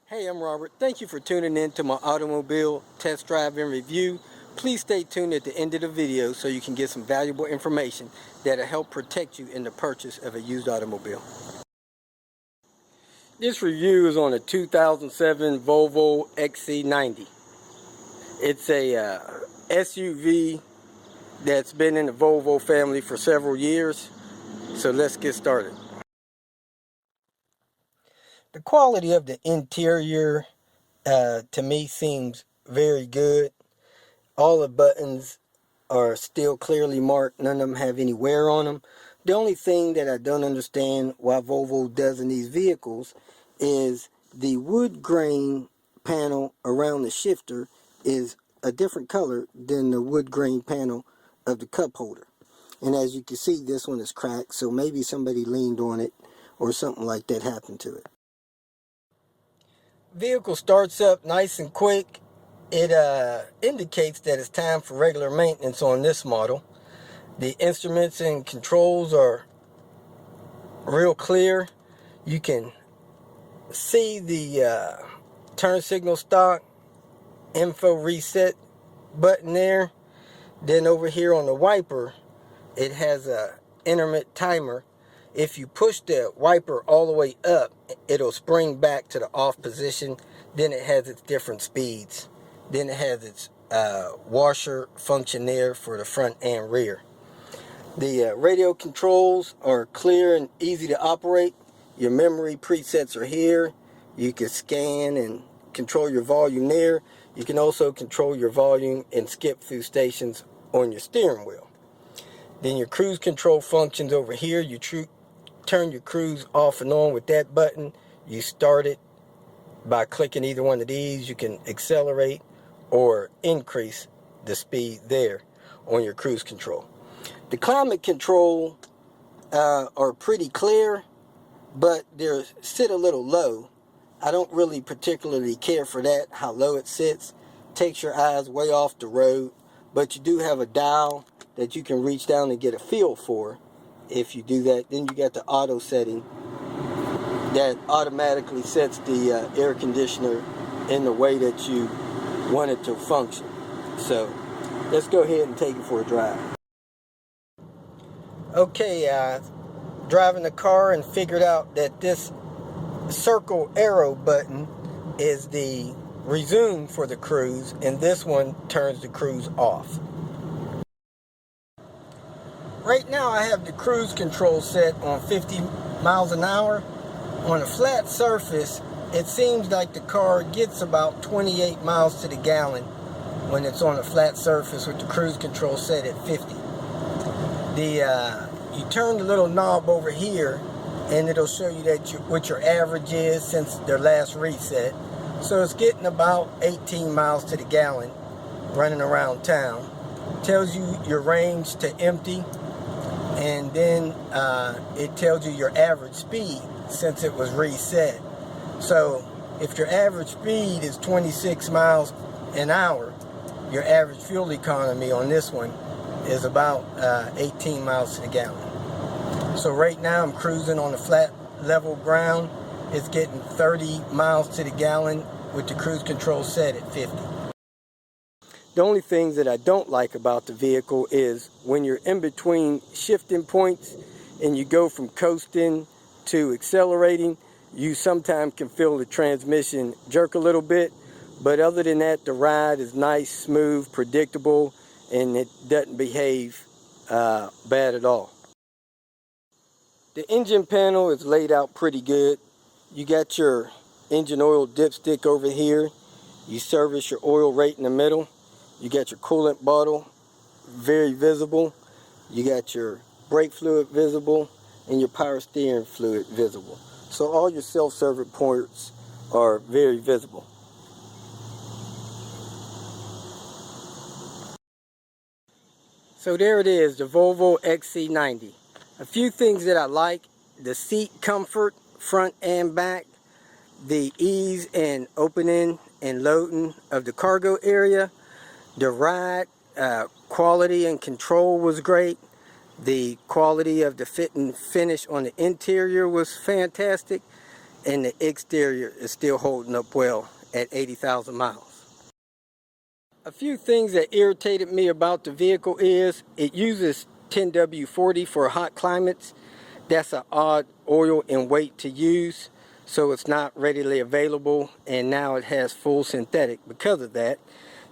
Hey, I'm Robert. Thank you for tuning in to my automobile test drive and review. Please stay tuned at the end of the video so you can get some valuable information that'll help protect you in the purchase of a used automobile. This review is on a 2007 Volvo XC90. It's a SUV that's been in the Volvo family for several years. So let's get started. The quality of the interior to me seems very good. All the buttons are still clearly marked. None of them have any wear on them. The only thing that I don't understand why Volvo does in these vehicles is the wood grain panel around the shifter is a different color than the wood grain panel of the cup holder. And as you can see, this one is cracked, so maybe somebody leaned on it or something like that happened to it. Vehicle starts up nice and quick. It indicates that it's time for regular maintenance on this model. The instruments and controls are real clear. You can see the turn signal stock info reset button there. Then over here on the wiper, it has a intermittent timer. If you push the wiper all the way up, it'll spring back to the off position. Then it has its different speeds. Then it has its washer function there for the front and rear. The radio controls are clear and easy to operate. Your memory presets are here. You can scan and control your volume there. You can also control your volume and skip through stations on your steering wheel. Then your cruise control functions over here. You turn your cruise off and on with that button. You start it by clicking either one of these. You can accelerate or increase the speed there on your cruise control. The climate control are pretty clear, but they sit a little low. I don't really particularly care for that, how low it sits. Takes your eyes way off the road, but you do have a dial that you can reach down and get a feel for. If you do that, then you got the auto setting that automatically sets the air conditioner in the way that you want it to function. So let's go ahead and take it for a drive. Okay, driving the car and figured out that this circle arrow button is the resume for the cruise, and this one turns the cruise off. Right now I have the cruise control set on 50 miles an hour. On a flat surface, it seems like the car gets about 28 miles to the gallon when it's on a flat surface with the cruise control set at 50. You turn the little knob over here and it'll show you that what your average is since their last reset. So it's getting about 18 miles to the gallon running around town. Tells you your range to empty. And then it tells you your average speed since it was reset. So if your average speed is 26 miles an hour, your average fuel economy on this one is about 18 miles to the gallon. So right now I'm cruising on a flat level ground. It's getting 30 miles to the gallon with the cruise control set at 50. The only things that I don't like about the vehicle is when you're in between shifting points and you go from coasting to accelerating, you sometimes can feel the transmission jerk a little bit. But other than that, the ride is nice, smooth, predictable, and it doesn't behave bad at all. The engine panel is laid out pretty good. You got your engine oil dipstick over here. You service your oil right in the middle. You got your coolant bottle, very visible. You got your brake fluid visible and your power steering fluid visible. So all your self-service ports are very visible. So there it is, the Volvo XC90. A few things that I like: the seat comfort, front and back, the ease in opening and loading of the cargo area. The ride quality and control was great. The quality of the fit and finish on the interior was fantastic. and the exterior is still holding up well at 80,000 miles. A few things that irritated me about the vehicle is it uses 10W40 for hot climates. That's an odd oil and weight to use, so it's not readily available, and now it has full synthetic because of that.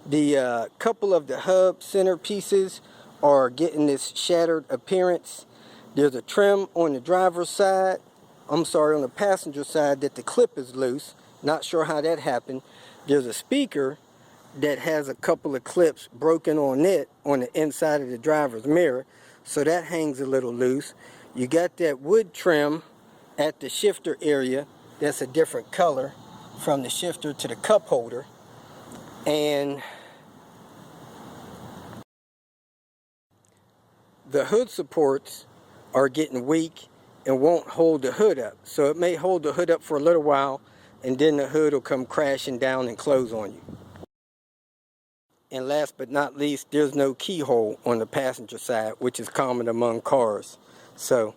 The couple of the hub center pieces are getting this shattered appearance. There's a trim on the driver's side, on the passenger side, that the clip is loose. Not sure how that happened. There's a speaker that has a couple of clips broken on it on the inside of the driver's mirror, so that hangs a little loose. You got that wood trim at the shifter area that's a different color from the shifter to the cup holder, and the hood supports are getting weak and won't hold the hood up. So it may hold the hood up for a little while, and then the hood will come crashing down and close on you. And last but not least, there's no keyhole on the passenger side, which is common among cars. So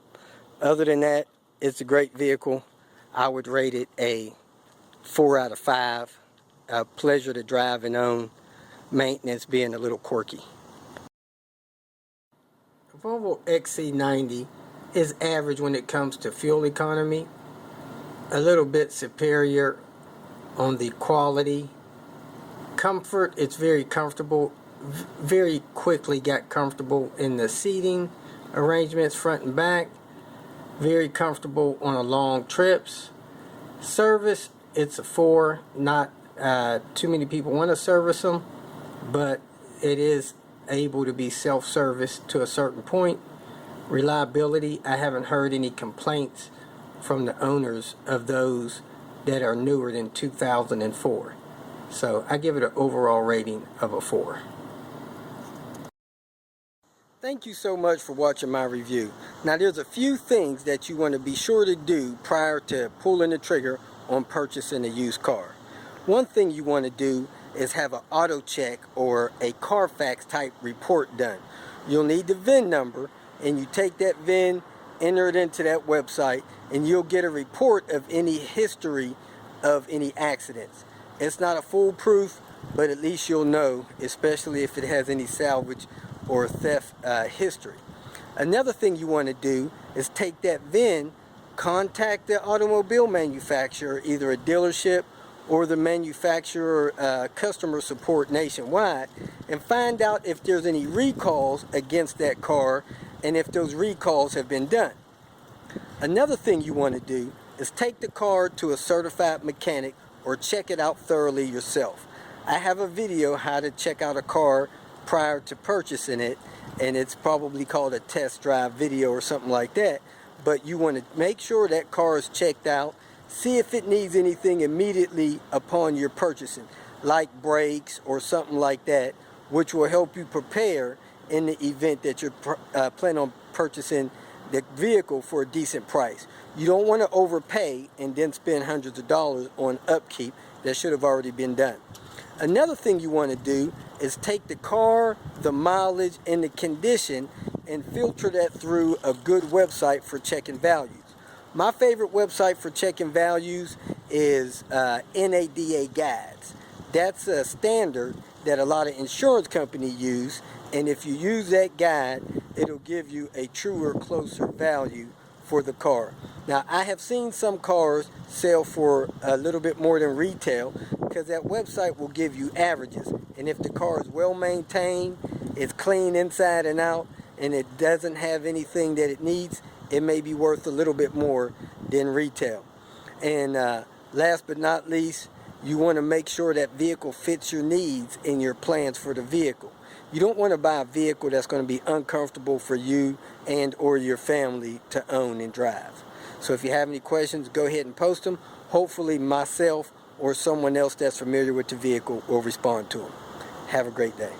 other than that, it's a great vehicle. I would rate it a 4 out of 5. A pleasure to drive and own. Maintenance being a little quirky. The Volvo XC90 is average when it comes to fuel economy. A little bit superior on the quality. Comfort, it's very comfortable. Very quickly got comfortable in the seating arrangements front and back. Very comfortable on a long trips. Service, it's a 4. Not too many people want to service them, but it is able to be self-serviced to a certain point. Reliability, I haven't heard any complaints from the owners of those that are newer than 2004. So I give it an overall rating of a 4. Thank you so much for watching my review. Now there's a few things that you want to be sure to do prior to pulling the trigger on purchasing a used car. One thing you want to do is have an auto check or a Carfax type report done. You'll need the VIN number, and you take that VIN, enter it into that website, and you'll get a report of any history of any accidents. It's not a foolproof, but at least you'll know, especially if it has any salvage or theft history. Another thing you want to do is take that VIN, contact the automobile manufacturer, either a dealership or the manufacturer customer support nationwide, and find out if there's any recalls against that car and if those recalls have been done. Another thing you want to do is take the car to a certified mechanic or check it out thoroughly yourself. I have a video how to check out a car prior to purchasing it, and it's probably called a test drive video or something like that. But you want to make sure that car is checked out, see if it needs anything immediately upon your purchasing, like brakes or something like that, which will help you prepare in the event that you're planning on purchasing the vehicle for a decent price. You don't want to overpay and then spend hundreds of dollars on upkeep that should have already been done. Another thing you want to do is take the car, the mileage, and the condition and filter that through a good website for checking values. My favorite website for checking values is NADA Guides. That's a standard that a lot of insurance companies use, and if you use that guide, it'll give you a truer, closer value for the car. Now, I have seen some cars sell for a little bit more than retail because that website will give you averages. And if the car is well maintained, it's clean inside and out, and it doesn't have anything that it needs, it may be worth a little bit more than retail. And last but not least, you want to make sure that vehicle fits your needs and your plans for the vehicle. You don't want to buy a vehicle that's going to be uncomfortable for you and or your family to own and drive. So if you have any questions, go ahead and post them. Hopefully myself or someone else that's familiar with the vehicle will respond to them. Have a great day.